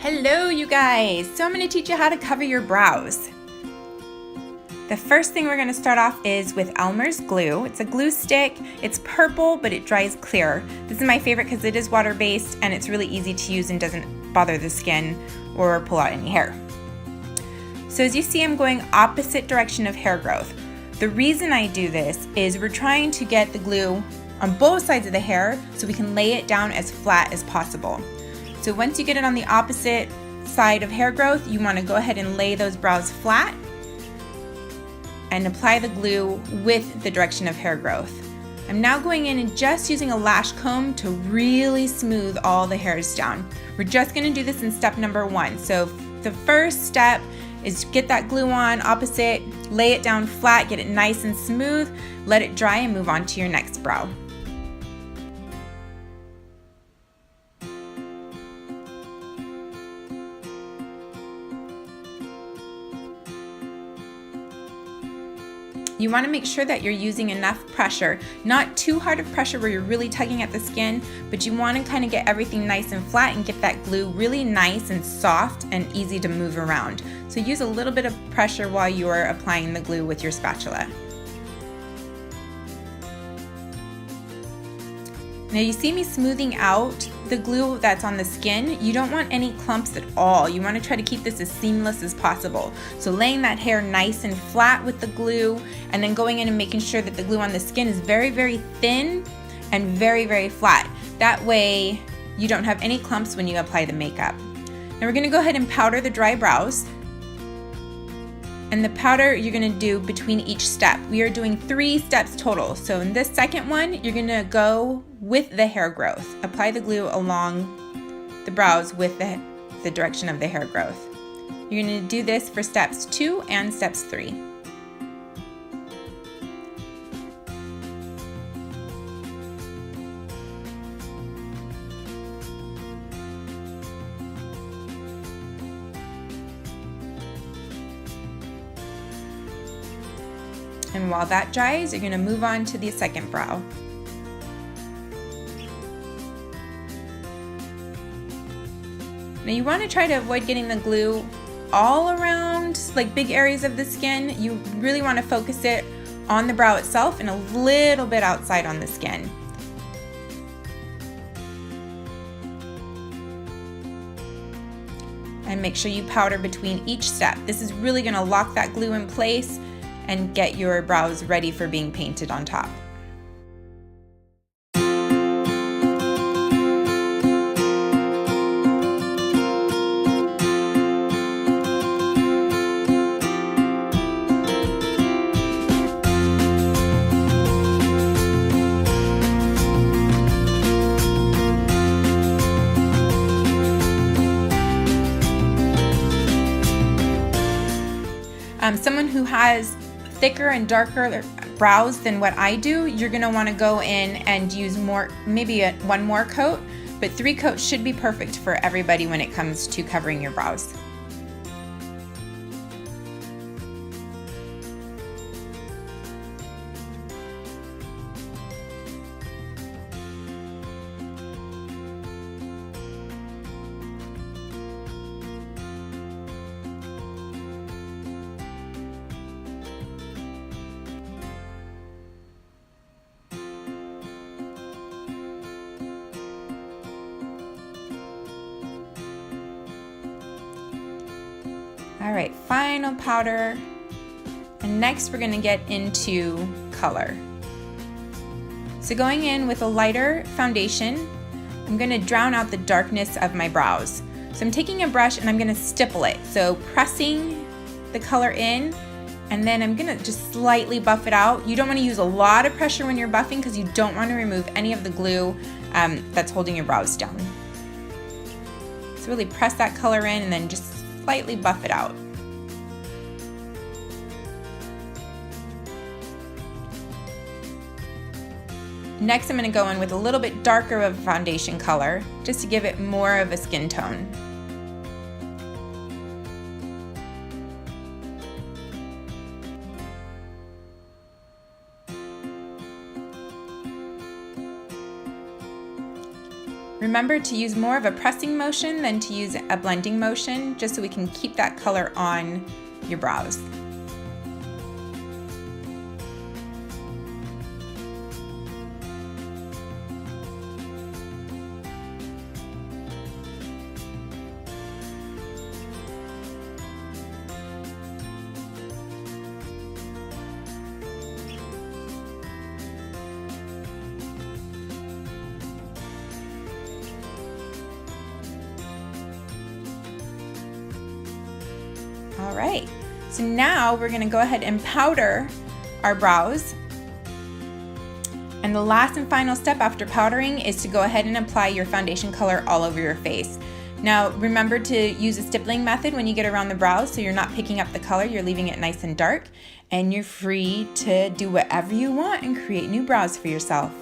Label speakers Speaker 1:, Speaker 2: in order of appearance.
Speaker 1: Hello, you guys! So I'm going to teach you how to cover your brows. The first thing we're going to start off is with Elmer's glue. It's a glue stick. It's purple, but it dries clear. This is my favorite because it is water-based and it's really easy to use and doesn't bother the skin or pull out any hair. So as you see, I'm going opposite direction of hair growth. The reason I do this is we're trying to get the glue on both sides of the hair so we can lay it down as flat as possible. So once you get it on the opposite side of hair growth, you want to go ahead and lay those brows flat and apply the glue with the direction of hair growth. I'm now going in and just using a lash comb to really smooth all the hairs down. We're just going to do this in step number 1. So the first step is get that glue on opposite, lay it down flat, get it nice and smooth, let it dry and move on to your next brow. You want to make sure that you're using enough pressure, not too hard of pressure where you're really tugging at the skin, but you want to kind of get everything nice and flat and get that glue really nice and soft and easy to move around. So use a little bit of pressure while you're applying the glue with your spatula. Now you see me smoothing out the glue that's on the skin. You don't want any clumps at all. You want to try to keep this as seamless as possible. So laying that hair nice and flat with the glue and then going in and making sure that the glue on the skin is very, very thin and very, very flat. That way you don't have any clumps when you apply the makeup. Now we're going to go ahead and powder the dry brows. And the powder you're going to do between each step. We are doing 3 steps total. So in this second one, you're going to go with the hair growth. Apply the glue along the brows with the direction of the hair growth. You're going to do this for steps 2 and steps 3. And while that dries, you're going to move on to the second brow. Now you want to try to avoid getting the glue all around like big areas of the skin. You really want to focus it on the brow itself and a little bit outside on the skin. And make sure you powder between each step. This is really going to lock that glue in place and get your brows ready for being painted on top. Someone who has thicker and darker brows than what I do, you're going to want to go in and use more, maybe one more coat, but 3 coats should be perfect for everybody when it comes to covering your brows. All right, final powder. And next we're gonna get into color. So going in with a lighter foundation, I'm gonna drown out the darkness of my brows. So I'm taking a brush and I'm gonna stipple it. So pressing the color in, and then I'm gonna just slightly buff it out. You don't wanna use a lot of pressure when you're buffing because you don't wanna remove any of the glue that's holding your brows down. So really press that color in and then just slightly buff it out. Next, I'm going to go in with a little bit darker of a foundation color just to give it more of a skin tone. Remember to use more of a pressing motion than to use a blending motion, just so we can keep that color on your brows. All right, so now we're gonna go ahead and powder our brows. And the last and final step after powdering is to go ahead and apply your foundation color all over your face. Now remember to use a stippling method when you get around the brows, so you're not picking up the color, you're leaving it nice and dark, and you're free to do whatever you want and create new brows for yourself.